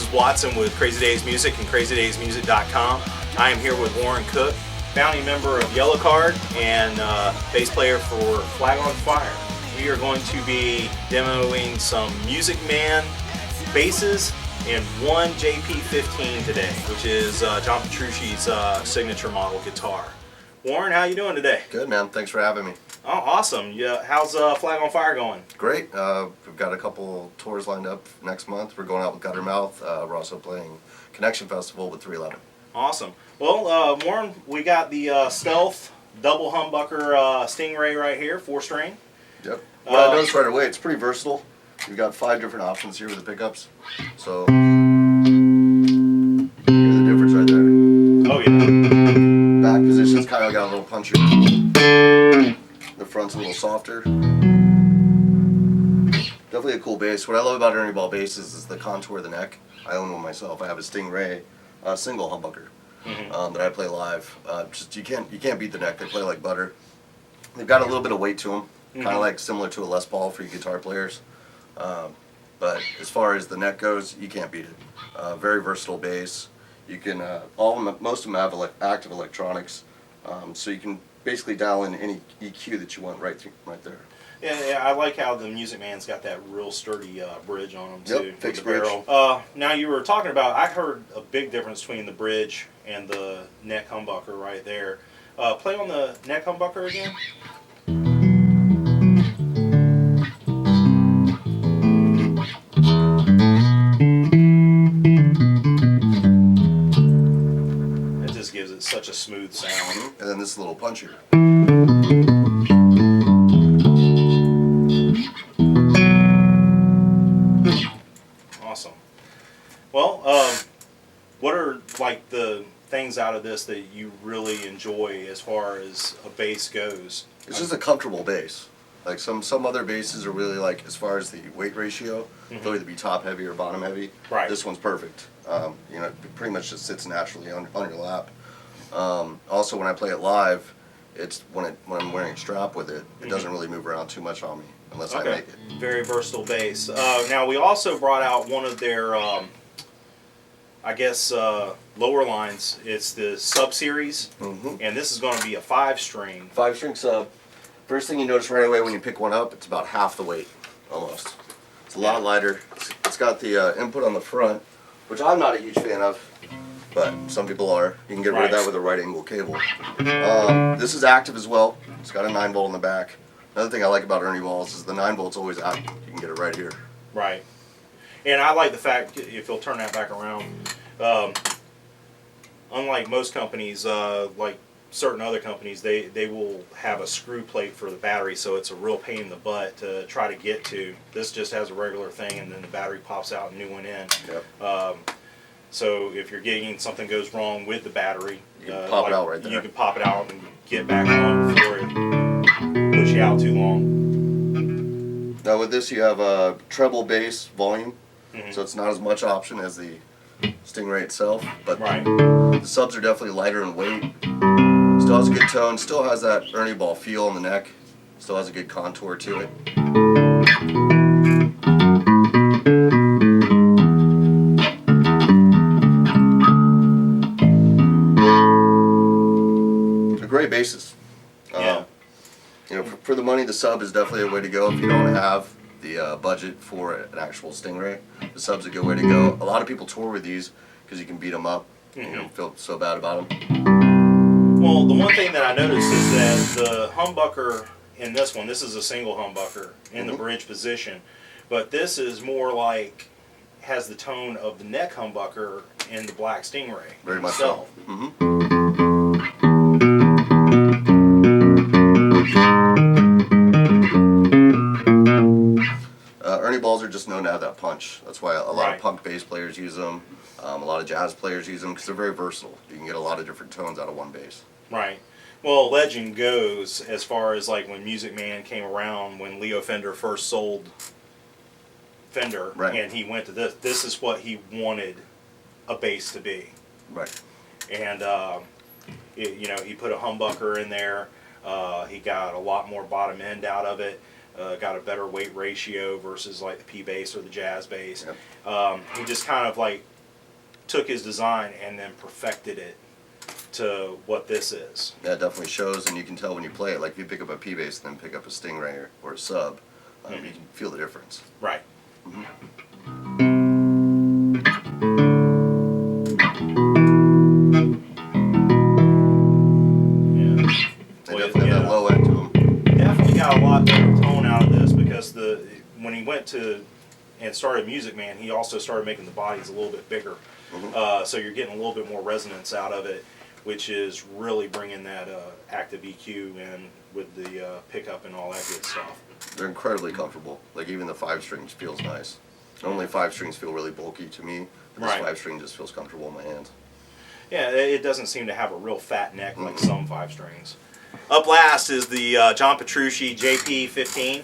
is Watson with Crazy Days Music and CrazyDaysMusic.com. I am here with Warren Cooke, founding member of Yellowcard and bass player for Flag on Fire. We are going to be demoing some Music Man basses and one JP15 today, which is John Petrucci's signature model guitar. Warren, how you doing today? Good, man. Thanks for having me. Oh, awesome. Yeah, how's Flag on Fire going? Great. We've got a couple tours lined up next month. We're going out with Guttermouth. We're also playing Connection Festival with 311. Awesome. Well, Warren, we got the Stealth double humbucker Stingray right here, 4-string. Yep. What I noticed right away, it's pretty versatile. You've got 5 different options here with the pickups. So, hear the difference right there. Oh, yeah. Back position's kind of got a little punchier. The front's a little softer. Definitely a cool bass. What I love about Ernie Ball basses is the contour of the neck. I own one myself. I have a Stingray single humbucker that I play live. Just you can't beat the neck. They play like butter. They've got a little bit of weight to them, kind of like similar to a Les Paul for you guitar players. But as far as the neck goes, you can't beat it. Very versatile bass. You can most of them have active electronics, so you can basically dial in any EQ that you want right there. Yeah, I like how the Music Man's got that real sturdy bridge on them too. Yep, fixed with the bridge. Barrel. Now you were talking about, I heard a big difference between the bridge and the neck humbucker right there. Play on the neck humbucker again. It just gives it such a smooth sound. And then this little puncher. Awesome. Well, what are like the things out of this that you really enjoy as far as a bass goes? It's just a comfortable bass. Like some other basses are really like, as far as the weight ratio, they'll either be top heavy or bottom heavy. Right. This one's perfect. You know, it pretty much just sits naturally on your lap. Also, when I play it live, it's when I'm wearing a strap with it, it doesn't really move around too much on me unless I make it. Very versatile bass. Now we also brought out one of their, I guess, lower lines. It's the Sub Series, and this is going to be a 5-string. 5-string sub. First thing you notice right away when you pick one up, it's about half the weight, almost. It's a lot lighter. It's got the input on the front, which I'm not a huge fan of, but some people are. You can get rid of that with a right angle cable. This is active as well. It's got a 9-volt in the back. Another thing I like about Ernie Balls is the 9-volt's always active. You can get it right here. Right. And I like the fact, if you'll turn that back around, unlike most companies, like certain other companies, they will have a screw plate for the battery, so it's a real pain in the butt to try to get to. This just has a regular thing, and then the battery pops out and new one in. Yep. So if you're getting something goes wrong with the battery, you can pop it out right there. You can pop it out and get back on before it puts you out too long. Now with this, you have a treble bass volume, so it's not as much option as the Stingray itself, but the subs are definitely lighter in weight. Still has a good tone, still has that Ernie Ball feel on the neck, still has a good contour to it. They're great basses. You know, for the money, the sub is definitely a way to go if you don't have the budget for an actual Stingray. The sub's a good way to go. A lot of people tour with these because you can beat them up. You don't feel so bad about them. Well, the one thing that I noticed is that the humbucker in this one, this is a single humbucker in the bridge position, but this is more like, has the tone of the neck humbucker in the black Stingray. Very much so. Ernie Balls are just known to have that punch. That's why a lot of punk bass players use them. A lot of jazz players use them because they're very versatile. You can get a lot of different tones out of one bass. Right. Well, legend goes as far as like when Music Man came around, when Leo Fender first sold Fender, and he went to this. This is what he wanted a bass to be. Right. And you know, he put a humbucker in there. He got a lot more bottom end out of it. Got a better weight ratio versus like the P bass or the jazz bass. Yep. He just kind of like took his design and then perfected it to what this is. Yeah, it definitely shows, and you can tell when you play it. Like if you pick up a P bass and then pick up a Stingray or a sub, you can feel the difference. Right. They definitely have that low end to them. Definitely got a lot better tone out of this because when he went to and started Music Man, he also started making the bodies a little bit bigger. So you're getting a little bit more resonance out of it, which is really bringing that active EQ in with the pickup and all that good stuff. They're incredibly comfortable. Like even the 5 strings feels nice. Normally 5 strings feel really bulky to me. This 5 string just feels comfortable in my hands. Yeah, it doesn't seem to have a real fat neck like some 5 strings. Up last is the John Petrucci JP15.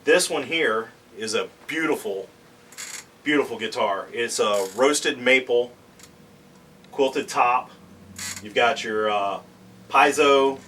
This one here is a beautiful, beautiful guitar. It's a roasted maple, quilted top. You've got your Piezo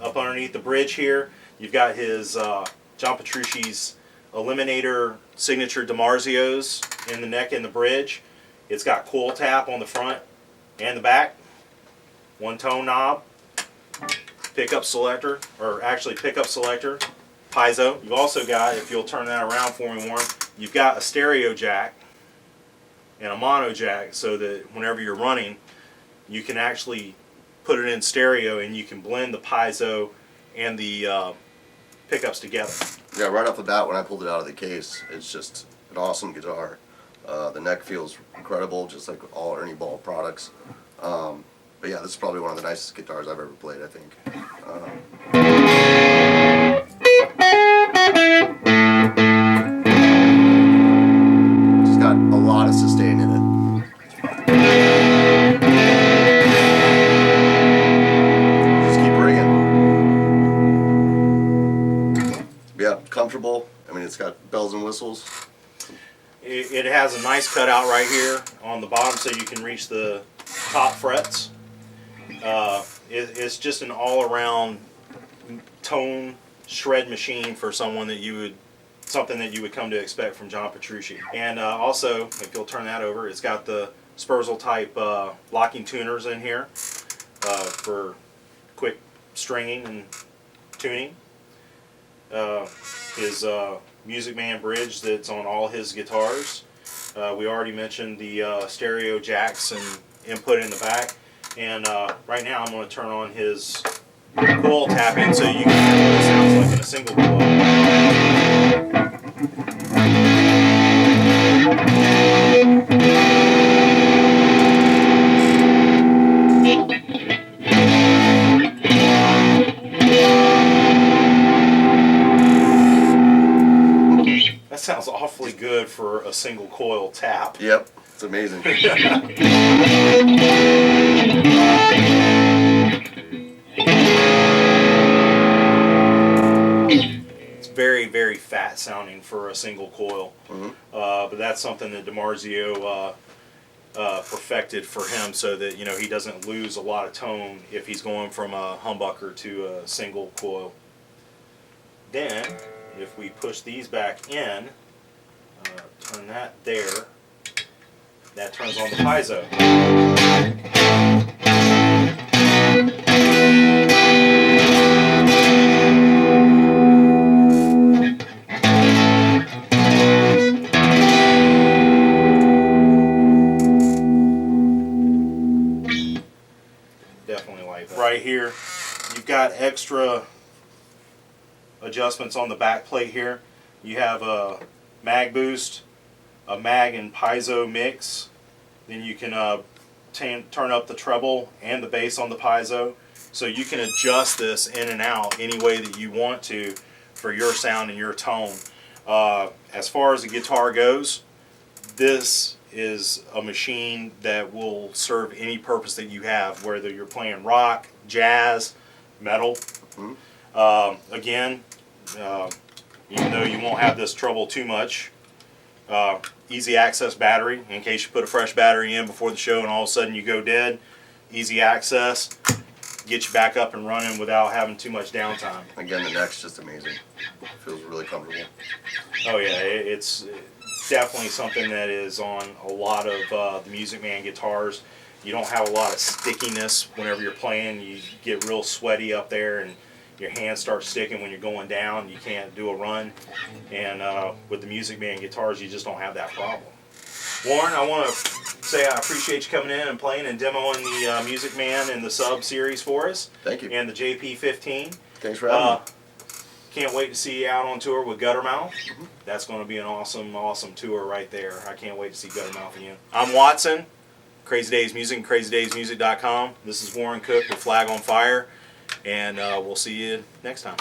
up underneath the bridge here. You've got his John Petrucci's Eliminator signature DiMarzios in the neck and the bridge. It's got coil tap on the front and the back. 1-tone knob. Pickup selector, or actually pickup selector. Piezo. You've also got, if you'll turn that around for me, Warren, you've got a stereo jack and a mono jack so that whenever you're running, you can actually put it in stereo and you can blend the Piezo and the pickups together. Yeah, right off the bat when I pulled it out of the case, it's just an awesome guitar. The neck feels incredible, just like all Ernie Ball products. But yeah, this is probably one of the nicest guitars I've ever played, I think. It's got a lot of sustain in it. Just keep ringing. Yeah, comfortable. I mean, it's got bells and whistles. It has a nice cutout right here on the bottom so you can reach the top frets. It's just an all-around tone shred machine for someone that something that you would come to expect from John Petrucci. And also, if you'll turn that over, it's got the Spurzle type locking tuners in here for quick stringing and tuning. His Music Man bridge that's on all his guitars. We already mentioned the stereo jacks and input in the back. And right now I'm going to turn on his coil tapping so you can hear what it sounds like in a single coil. That sounds awfully good for a single coil tap. Yep, it's amazing. It's very, very fat sounding for a single coil. But that's something that DiMarzio perfected for him so that he doesn't lose a lot of tone if he's going from a humbucker to a single coil. Then, if we push these back in, turn that there, that turns on the Piezo. Definitely like that. Right here, you've got extra adjustments on the back plate here. You have a mag boost, a mag and Piezo mix. Then you can turn up the treble and the bass on the Piezo. So you can adjust this in and out any way that you want to for your sound and your tone. As far as the guitar goes, this is a machine that will serve any purpose that you have, whether you're playing rock, jazz, metal. Again, even though you won't have this trouble too much, easy access battery in case you put a fresh battery in before the show and all of a sudden you go dead. Easy access, get you back up and running without having too much downtime. Again, the neck's just amazing. Feels really comfortable. Oh yeah, it's definitely something that is on a lot of the Music Man guitars. You don't have a lot of stickiness whenever you're playing. You get real sweaty up there and your hands start sticking when you're going down. You can't do a run. And with the Music Man guitars, you just don't have that problem. Warren, I want to say I appreciate you coming in and playing and demoing the Music Man and the Sub series for us. Thank you. And the JP15. Thanks for having me. Can't wait to see you out on tour with Guttermouth. That's going to be an awesome, awesome tour right there. I can't wait to see Guttermouth again. I'm Watson, Crazy Days Music and CrazyDaysMusic.com. This is Warren Cooke with Flag on Fire, and we'll see you next time.